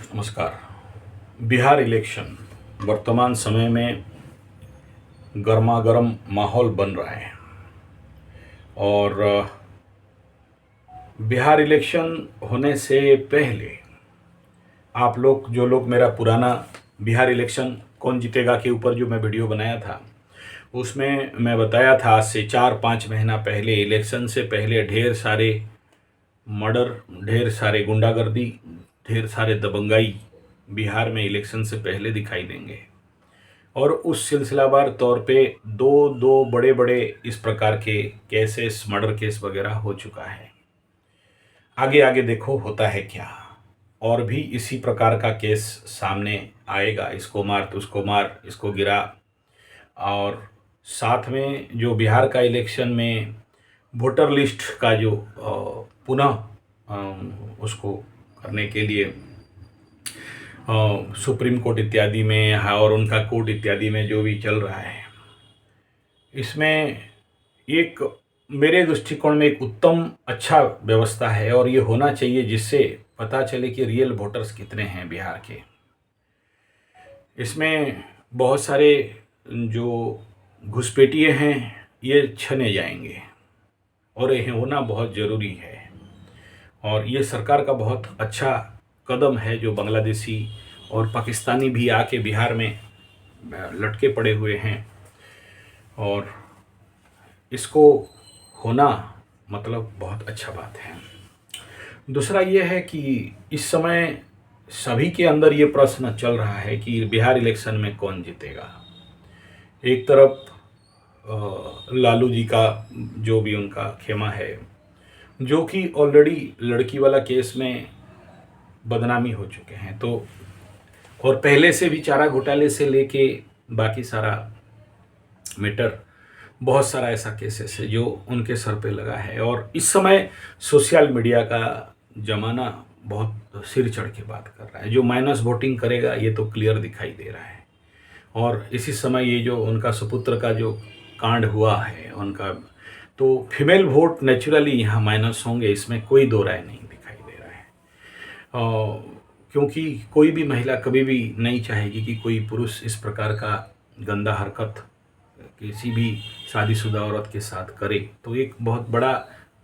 नमस्कार। बिहार इलेक्शन वर्तमान समय में गर्मागर्म माहौल बन रहा है और बिहार इलेक्शन होने से पहले आप लोग जो लोग मेरा पुराना बिहार इलेक्शन कौन जीतेगा के ऊपर जो मैं वीडियो बनाया था उसमें मैं बताया था आज से 4-5 महीना पहले इलेक्शन से पहले ढेर सारे मर्डर, ढेर सारे गुंडागर्दी, ढेर सारे दबंगाई बिहार में इलेक्शन से पहले दिखाई देंगे। और उस सिलसिलावार तौर पे दो दो बड़े बड़े इस प्रकार के केसेस, मर्डर केस वगैरह हो चुका है। आगे आगे देखो होता है क्या, और भी इसी प्रकार का केस सामने आएगा। इसको मार तो उसको मार, इसको गिरा। और साथ में जो बिहार का इलेक्शन में वोटर लिस्ट का जो पुनः उसको करने के लिए सुप्रीम कोर्ट इत्यादि में और उनका कोर्ट इत्यादि में जो भी चल रहा है, इसमें एक मेरे दृष्टिकोण में एक उत्तम अच्छा व्यवस्था है और ये होना चाहिए, जिससे पता चले कि रियल वोटर्स कितने हैं बिहार के। इसमें बहुत सारे जो घुसपैठिए हैं ये छने जाएंगे और ये होना बहुत ज़रूरी है। और ये सरकार का बहुत अच्छा कदम है जो बांग्लादेशी और पाकिस्तानी भी आके बिहार में लटके पड़े हुए हैं, और इसको होना मतलब बहुत अच्छा बात है। दूसरा ये है कि इस समय सभी के अंदर ये प्रश्न चल रहा है कि बिहार इलेक्शन में कौन जीतेगा। एक तरफ लालू जी का जो भी उनका खेमा है, जो कि ऑलरेडी लड़की वाला केस में बदनामी हो चुके हैं, तो और पहले से भी चारा घोटाले से लेके बाकी सारा मैटर, बहुत सारा ऐसा केसेस है जो उनके सर पे लगा है। और इस समय सोशल मीडिया का ज़माना बहुत सिर चढ़ के बात कर रहा है। जो माइनस वोटिंग करेगा ये तो क्लियर दिखाई दे रहा है। और इसी समय ये जो उनका सुपुत्र का जो कांड हुआ है उनका, तो फीमेल वोट नेचुरली यहाँ माइनस होंगे, इसमें कोई दो राय नहीं दिखाई दे रहा है। क्योंकि कोई भी महिला कभी भी नहीं चाहेगी कि कोई पुरुष इस प्रकार का गंदा हरकत किसी भी शादीशुदा औरत के साथ करे, तो एक बहुत बड़ा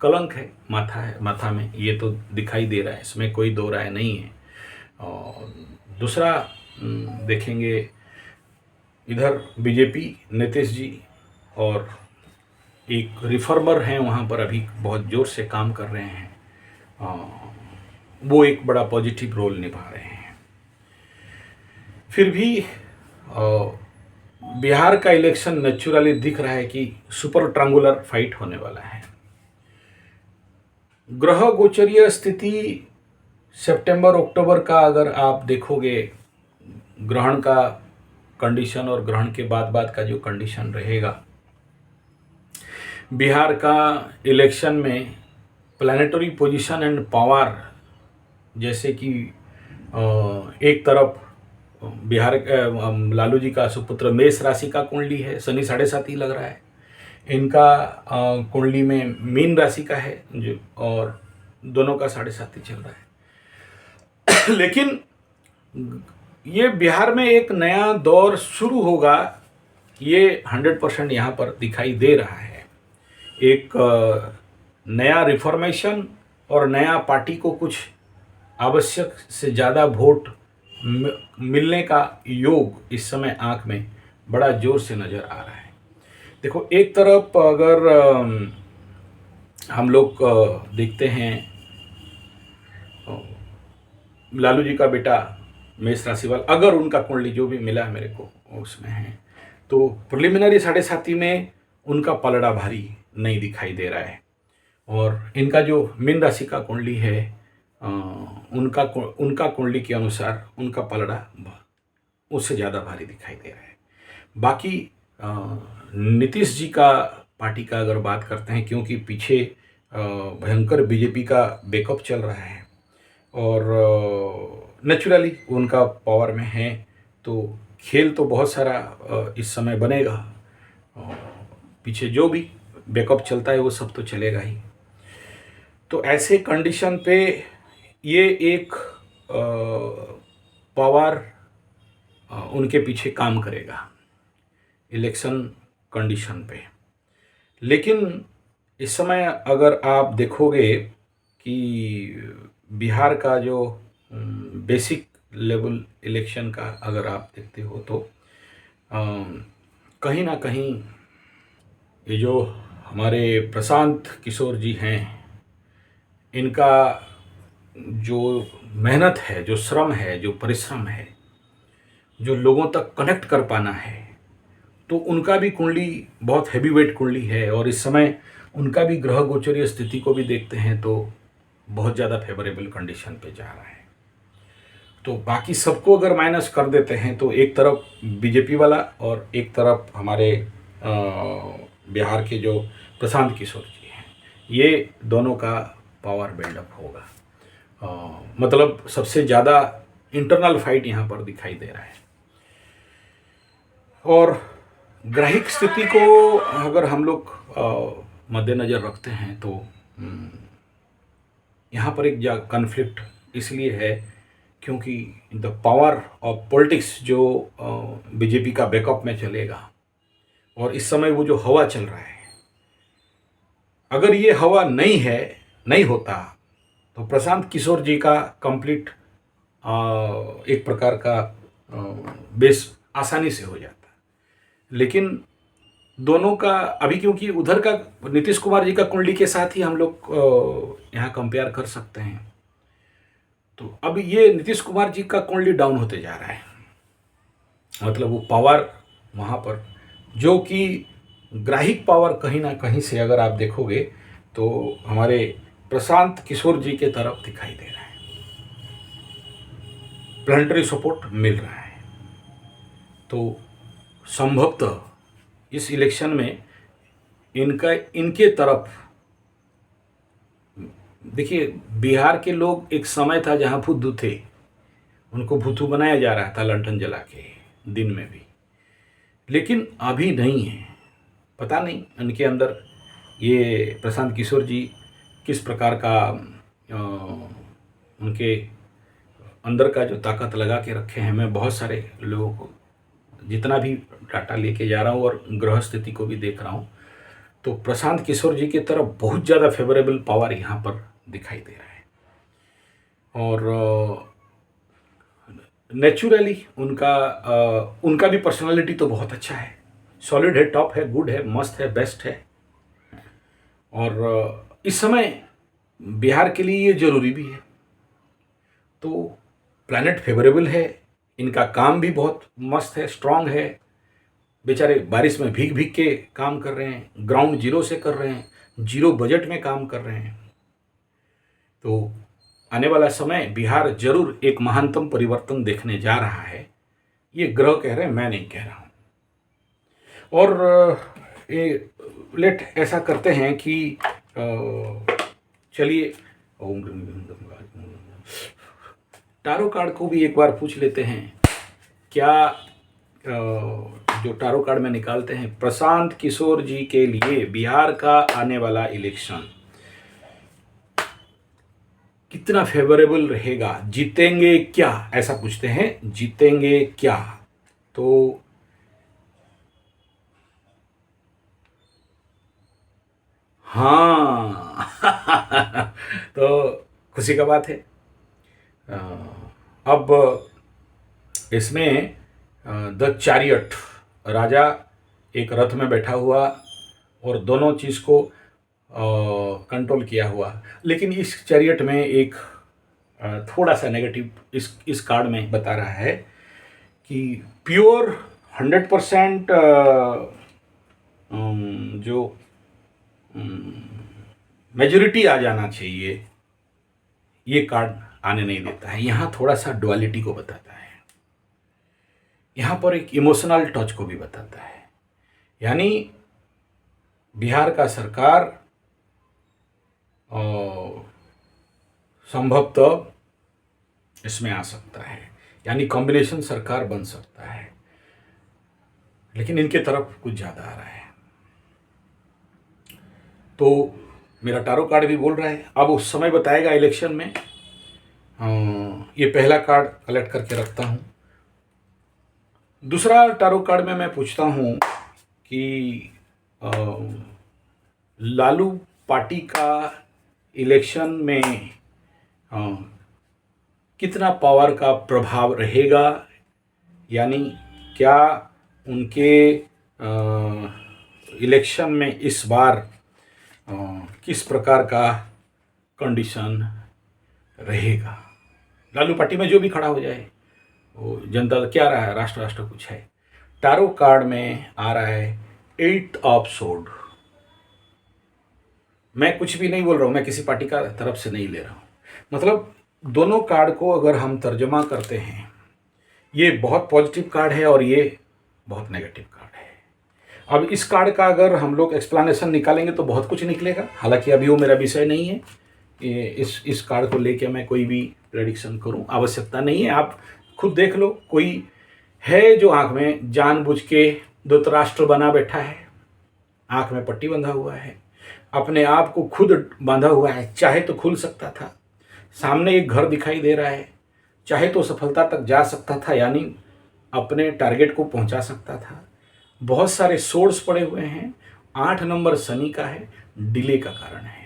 कलंक है माथा में, ये तो दिखाई दे रहा है, इसमें कोई दो राय नहीं है। और दूसरा देखेंगे इधर बीजेपी नीतीश जी और एक रिफॉर्मर हैं वहाँ पर अभी बहुत ज़ोर से काम कर रहे हैं, वो एक बड़ा पॉजिटिव रोल निभा रहे हैं। फिर भी बिहार का इलेक्शन नेचुरली दिख रहा है कि सुपर ट्रायंगुलर फाइट होने वाला है। ग्रह गोचरीय स्थिति सितंबर अक्टूबर का अगर आप देखोगे, ग्रहण का कंडीशन और ग्रहण के बाद का जो कंडीशन रहेगा, बिहार का इलेक्शन में प्लानिटरी पोजीशन एंड पावर, जैसे कि एक तरफ बिहार लालू जी का सुपुत्र मेष राशि का कुंडली है, शनि 7.5 लग रहा है। इनका कुंडली में मीन राशि का है जो, और दोनों का 7.5 चल रहा है। लेकिन ये बिहार में एक नया दौर शुरू होगा, ये 100% यहाँ पर दिखाई दे रहा है। एक नया रिफॉर्मेशन और नया पार्टी को कुछ आवश्यक से ज़्यादा वोट मिलने का योग इस समय आंख में बड़ा जोर से नज़र आ रहा है। देखो, एक तरफ अगर हम लोग देखते हैं, लालू जी का बेटा मेष राशि वाला, अगर उनका कुंडली जो भी मिला है मेरे को उसमें है, तो प्रिलिमिनरी 7.5 में उनका पलड़ा भारी नहीं दिखाई दे रहा है। और इनका जो मीन राशि का कुंडली है, उनका कुंडली के अनुसार उनका पलड़ा उससे ज़्यादा भारी दिखाई दे रहा है। बाकी नीतीश जी का पार्टी का अगर बात करते हैं, क्योंकि पीछे भयंकर बीजेपी का बैकअप चल रहा है और नेचुरली उनका पावर में है, तो खेल तो बहुत सारा इस समय बनेगा। पीछे जो भी बैकअप चलता है वो सब तो चलेगा ही। तो ऐसे कंडीशन पे ये एक पावर उनके पीछे काम करेगा इलेक्शन कंडीशन पे। लेकिन इस समय अगर आप देखोगे कि बिहार का जो बेसिक लेवल इलेक्शन का अगर आप देखते हो तो कहीं ना कहीं ये जो हमारे प्रशांत किशोर जी हैं, इनका जो मेहनत है, जो श्रम है, जो परिश्रम है, जो लोगों तक कनेक्ट कर पाना है, तो उनका भी कुंडली बहुत हैवीवेट कुंडली है। और इस समय उनका भी ग्रह गोचरीय स्थिति को भी देखते हैं तो बहुत ज़्यादा फेवरेबल कंडीशन पे जा रहा है। तो बाकी सबको अगर माइनस कर देते हैं तो एक तरफ बीजेपी वाला और एक तरफ हमारे बिहार के जो प्रशांत किशोर जी हैं, ये दोनों का पावर बिल्डअप होगा। मतलब सबसे ज़्यादा इंटरनल फाइट यहाँ पर दिखाई दे रहा है। और ग्राहिक स्थिति को अगर हम लोग मद्देनज़र रखते हैं तो यहाँ पर एक कॉन्फ्लिक्ट इसलिए है क्योंकि द पावर ऑफ पॉलिटिक्स जो बीजेपी का बैकअप में चलेगा, और इस समय वो जो हवा चल रहा है, अगर ये हवा नहीं होता तो प्रशांत किशोर जी का कंप्लीट एक प्रकार का बेस आसानी से हो जाता। लेकिन दोनों का अभी, क्योंकि उधर का नीतीश कुमार जी का कुंडली के साथ ही हम लोग यहाँ कंपेयर कर सकते हैं, तो अब ये नीतीश कुमार जी का कुंडली डाउन होते जा रहा है। मतलब वो पावर वहाँ पर, जो कि ग्राहिक पावर कहीं ना कहीं से अगर आप देखोगे तो हमारे प्रशांत किशोर जी के तरफ दिखाई दे रहा है, प्लानिटरी सपोर्ट मिल रहा है। तो संभवतः इस इलेक्शन में इनके तरफ, देखिए बिहार के लोग, एक समय था जहाँ फुद्दू थे, उनको भुतू बनाया जा रहा था लंठन जला के दिन में भी, लेकिन अभी नहीं है। पता नहीं उनके अंदर ये प्रशांत किशोर जी किस प्रकार का उनके अंदर का जो ताकत लगा के रखे हैं। मैं बहुत सारे लोगों को जितना भी डाटा लेके जा रहा हूँ और ग्रह स्थिति को भी देख रहा हूँ, तो प्रशांत किशोर जी की तरफ बहुत ज़्यादा फेवरेबल पावर यहाँ पर दिखाई दे रहा है। और नेचुरली उनका भी पर्सनालिटी तो बहुत अच्छा है, सॉलिड है, टॉप है, गुड है, मस्त है, बेस्ट है। और इस समय बिहार के लिए ये जरूरी भी है। तो प्लैनेट फेवरेबल है, इनका काम भी बहुत मस्त है, स्ट्रांग है। बेचारे बारिश में भीग भीग के काम कर रहे हैं, ग्राउंड जीरो से कर रहे हैं, जीरो बजट में काम कर रहे हैं। तो आने वाला समय बिहार जरूर एक महानतम परिवर्तन देखने जा रहा है, ये ग्रह कह रहे हैं, मैं नहीं कह रहा हूँ। और लेट ऐसा करते हैं कि चलिए टारो कार्ड को भी एक बार पूछ लेते हैं। क्या जो टारो कार्ड में निकालते हैं, प्रशांत किशोर जी के लिए बिहार का आने वाला इलेक्शन कितना फेवरेबल रहेगा, जीतेंगे क्या, ऐसा पूछते हैं, जीतेंगे क्या। तो हाँ तो खुशी का बात है। अब इसमें द चैरियट, राजा एक रथ में बैठा हुआ और दोनों चीज़ को कंट्रोल किया हुआ। लेकिन इस चैरियट में एक थोड़ा सा नेगेटिव इस कार्ड में बता रहा है कि प्योर 100% जो मेजॉरिटी आ जाना चाहिए, ये कार्ड आने नहीं देता है। यहाँ थोड़ा सा डुअलिटी को बताता है, यहाँ पर एक इमोशनल टच को भी बताता है। यानी बिहार का सरकार संभवतः इसमें आ सकता है, यानी कॉम्बिनेशन सरकार बन सकता है, लेकिन इनके तरफ कुछ ज़्यादा आ रहा है। तो मेरा टारो कार्ड भी बोल रहा है, अब उस समय बताएगा इलेक्शन में ये पहला कार्ड कलेक्ट करके रखता हूँ। दूसरा टारो कार्ड में मैं पूछता हूँ कि लालू पार्टी का इलेक्शन में कितना पावर का प्रभाव रहेगा, यानी क्या उनके इलेक्शन में इस बार किस प्रकार का कंडीशन रहेगा। लालू पार्टी में जो भी खड़ा हो जाए वो जनता क्या रहा है, राष्ट्र राष्ट्र कुछ है। टारो कार्ड में आ रहा है 8 ऑफ सोर्ड। मैं कुछ भी नहीं बोल रहा हूँ, मैं किसी पार्टी का तरफ से नहीं ले रहा हूँ। मतलब दोनों कार्ड को अगर हम तर्जमा करते हैं, ये बहुत पॉजिटिव कार्ड है और ये बहुत नेगेटिव कार्ड है। अब इस कार्ड का अगर हम लोग एक्सप्लेनेशन निकालेंगे तो बहुत कुछ निकलेगा, हालांकि अभी वो मेरा विषय नहीं है। इस कार्ड को लेके मैं कोई भी प्रेडिक्शन करूं, आवश्यकता नहीं है। आप खुद देख लो, कोई है जो आंख में जानबूझ के धृतराष्ट्र बना बैठा है, आंख में पट्टी बंधा हुआ है, अपने आप को खुद बांधा हुआ है। चाहे तो खुल सकता था, सामने एक घर दिखाई दे रहा है, चाहे तो सफलता तक जा सकता था, यानी अपने टारगेट को पहुंचा सकता था। बहुत सारे सोर्स पड़े हुए हैं। 8 नंबर शनि का है, डिले का कारण है।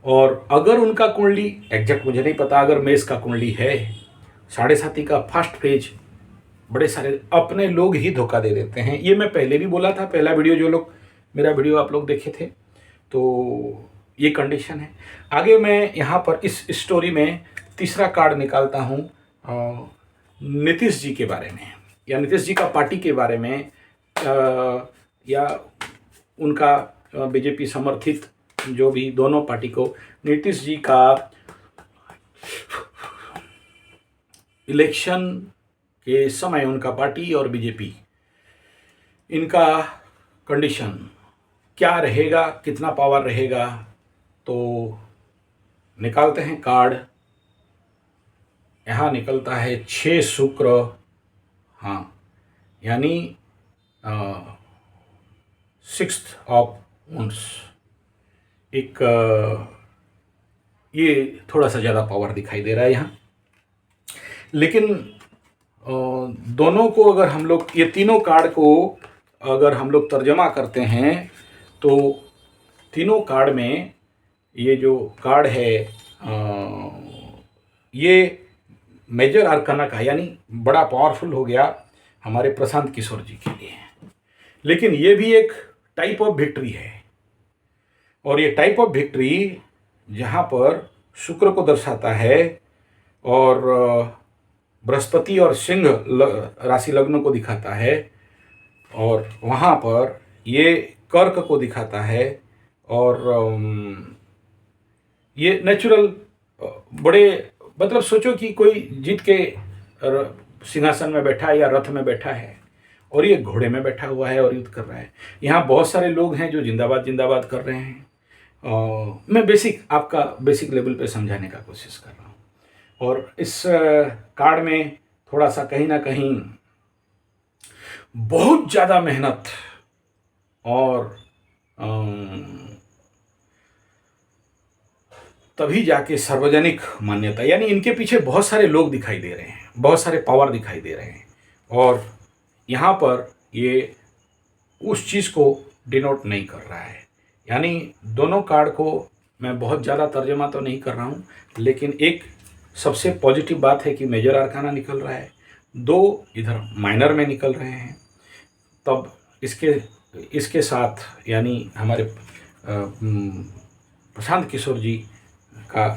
और अगर उनका कुंडली एग्जैक्ट मुझे नहीं पता, अगर मेष का कुंडली है, 7.5 का फर्स्ट फेज, बड़े सारे अपने लोग ही धोखा दे देते हैं। ये मैं पहले भी बोला था, पहला वीडियो जो लोग मेरा वीडियो आप लोग देखे थे, तो ये कंडीशन है। आगे मैं यहाँ पर इस स्टोरी में तीसरा कार्ड निकालता हूँ नीतीश जी के बारे में, या नीतीश जी का पार्टी के बारे में, या उनका बीजेपी समर्थित जो भी दोनों पार्टी को, नीतीश जी का इलेक्शन के समय उनका पार्टी और बीजेपी, इनका कंडीशन क्या रहेगा, कितना पावर रहेगा। तो निकालते हैं कार्ड। यहाँ निकलता है 6 शुक्र, हाँ, यानी 6th ऑफ मंथ्स। एक ये थोड़ा सा ज़्यादा पावर दिखाई दे रहा है यहाँ। लेकिन दोनों को अगर हम लोग, ये तीनों कार्ड को अगर हम लोग तर्जमा करते हैं, तो तीनों कार्ड में ये जो कार्ड है ये मेजर आर्काना का, यानी बड़ा पावरफुल हो गया हमारे प्रशांत किशोर जी के लिए। लेकिन ये भी एक टाइप ऑफ विक्ट्री है, और ये टाइप ऑफ विक्ट्री जहाँ पर शुक्र को दर्शाता है और बृहस्पति और सिंह राशि लग्न को दिखाता है, और वहाँ पर ये कर्क को दिखाता है, और ये नेचुरल बड़े, मतलब सोचो कि कोई जीत के सिंहासन में बैठा है या रथ में बैठा है, और ये घोड़े में बैठा हुआ है और युद्ध कर रहा है। यहाँ बहुत सारे लोग हैं जो जिंदाबाद जिंदाबाद कर रहे हैं। मैं आपका बेसिक लेवल पे समझाने का कोशिश कर रहा हूँ। और इस कार्ड में थोड़ा सा कहीं ना कहीं बहुत ज़्यादा मेहनत और तभी जाके सार्वजनिक मान्यता, यानी इनके पीछे बहुत सारे लोग दिखाई दे रहे हैं, बहुत सारे पावर दिखाई दे रहे हैं। और यहाँ पर ये उस चीज़ को डिनोट नहीं कर रहा है। यानी दोनों कार्ड को मैं बहुत ज़्यादा तर्जमा तो नहीं कर रहा हूँ, लेकिन एक सबसे पॉजिटिव बात है कि मेजर आर्काना निकल रहा है, 2 इधर माइनर में निकल रहे हैं। तब इसके साथ यानी हमारे प्रशांत किशोर जी का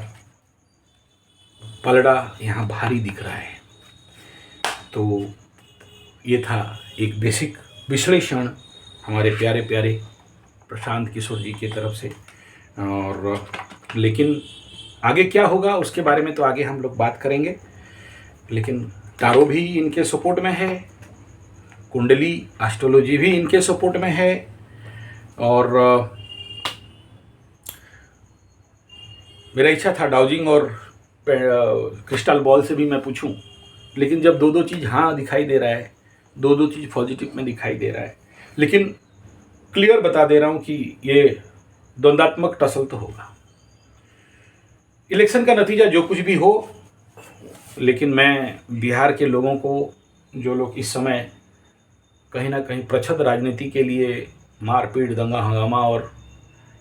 पलड़ा यहाँ भारी दिख रहा है। तो ये था एक बेसिक विश्लेषण हमारे प्यारे प्यारे प्रशांत किशोर जी की तरफ से। और लेकिन आगे क्या होगा उसके बारे में तो आगे हम लोग बात करेंगे। लेकिन टारो भी इनके सपोर्ट में है, कुंडली एस्ट्रोलॉजी भी इनके सपोर्ट में है, और मेरा इच्छा था डाउजिंग और क्रिस्टल बॉल से भी मैं पूछूं, लेकिन जब दो चीज़ हाँ दिखाई दे रहा है, दो चीज़ पॉजिटिव में दिखाई दे रहा है, लेकिन क्लियर बता दे रहा हूं कि ये द्वंदात्मक टसल तो होगा। इलेक्शन का नतीजा जो कुछ भी हो, लेकिन मैं बिहार के लोगों को, जो लोग इस समय कहीं ना कहीं प्रच्छद राजनीति के लिए मारपीट, दंगा हंगामा और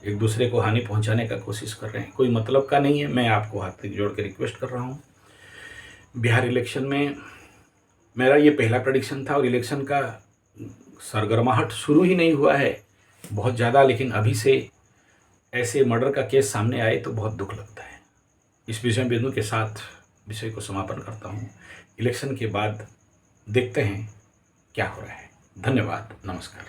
एक दूसरे को हानि पहुंचाने का कोशिश कर रहे हैं, कोई मतलब का नहीं है। मैं आपको हाथ जोड़ के रिक्वेस्ट कर रहा हूं, बिहार इलेक्शन में मेरा ये पहला प्रेडिक्शन था और इलेक्शन का सरगर्माहट शुरू ही नहीं हुआ है बहुत ज़्यादा, लेकिन अभी से ऐसे मर्डर का केस सामने आए तो बहुत दुख लगता है। इस विषय बिंदु के साथ विषय को समापन करता हूँ। इलेक्शन के बाद देखते हैं क्या हो रहा है। धन्यवाद, नमस्कार।